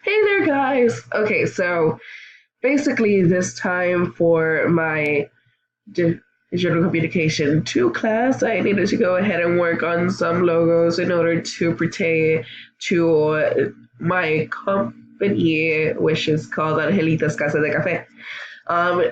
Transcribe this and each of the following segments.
Hey there, guys. Okay, so basically, this time for my digital communication 2 class, I needed to go ahead and work on some logos in order to pertain to my company, which is called Angelitas Casa de Café.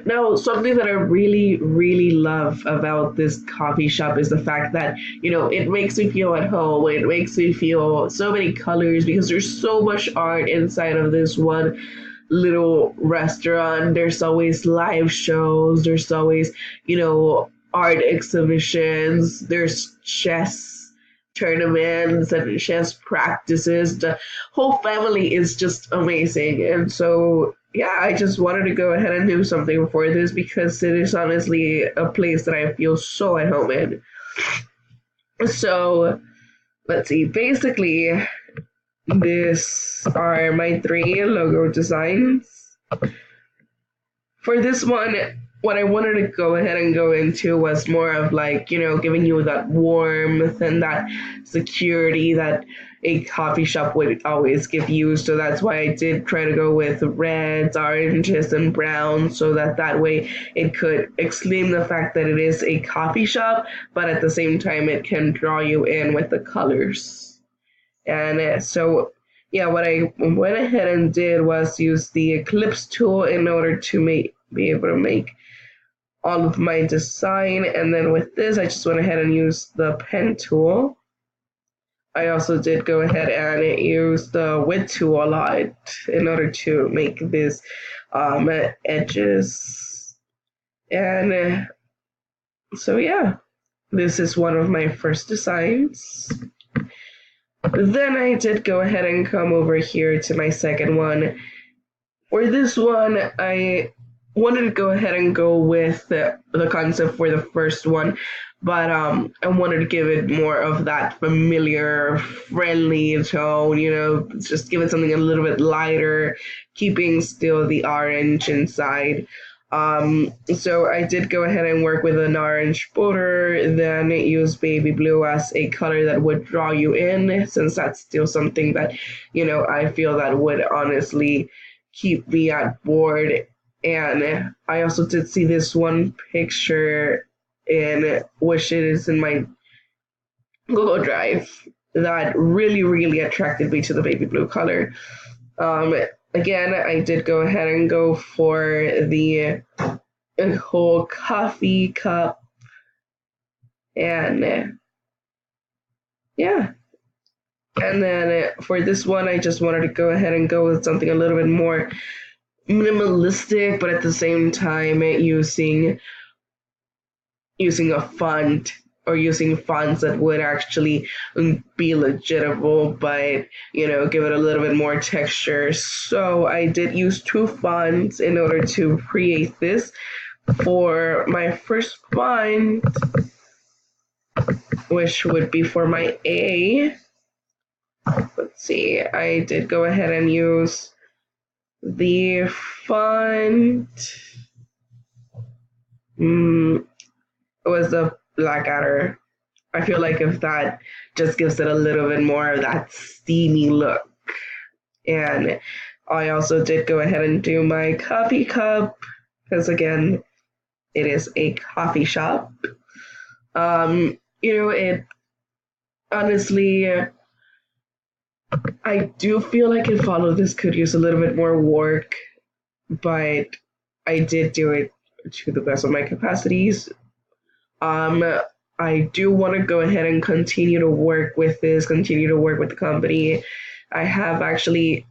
Now, something that I really, really love about this coffee shop is the fact that, it makes me feel at home. It makes me feel so many colors because there's so much art inside of this one little restaurant. There's always live shows. There's always, art exhibitions. There's chess tournaments and chess practices. The whole family is just amazing. And so, yeah, I just wanted to go ahead and do something for this because it is honestly a place that I feel so at home in. So, let's see. Basically, these are my 3 logo designs. For this one, what I wanted to go ahead and go into was more of like, giving you that warmth and that security that a coffee shop would always give you. So that's why I did try to go with reds, oranges, and browns so that way it could exclaim the fact that it is a coffee shop, but at the same time it can draw you in with the colors. And so, yeah, what I went ahead and did was use the Eclipse tool in order to be able to make all of my design. And then with this, I just went ahead and used the pen tool. I also did go ahead and use the width tool a lot in order to make this edges. And so, yeah, this is one of my first designs. Then I did go ahead and come over here to my second one. For this one, I wanted to go ahead and go with the concept for the first one, but I wanted to give it more of that familiar, friendly tone, just give it something a little bit lighter, keeping still the orange inside. So I did go ahead and work with an orange border, then use baby blue as a color that would draw you in, since that's still something that, I feel that would honestly keep me at board. And I also did see this one picture in which it is in my Google Drive that really, really attracted me to the baby blue color. Again, I did go ahead and go for the whole coffee cup, and yeah. And then for this one, I just wanted to go ahead and go with something a little bit more minimalistic, but at the same time using a font or using fonts that would actually be legitimate, but give it a little bit more texture. So I did use 2 fonts in order to create this. For my first font, which would be for my A, let's see, I did go ahead and use the font. It was the Blackadder. I feel like if that just gives it a little bit more of that steamy look. And I also did go ahead and do my coffee cup, because again, it is a coffee shop. It honestly, I do feel like if all of this could use a little bit more work, but I did do it to the best of my capacities. I do want to go ahead and continue to work with this, continue to work with the company. I have actually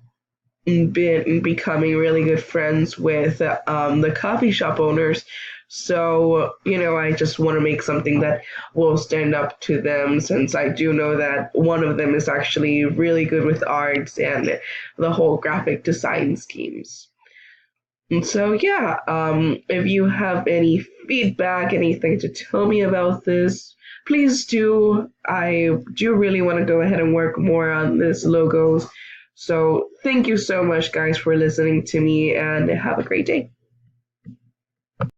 been becoming really good friends with the coffee shop owners. So, I just want to make something that will stand up to them, since I do know that one of them is actually really good with arts and the whole graphic design schemes. And so, yeah, if you have any feedback, anything to tell me about this, please do. I do really want to go ahead and work more on this logos. So thank you so much, guys, for listening to me, and have a great day.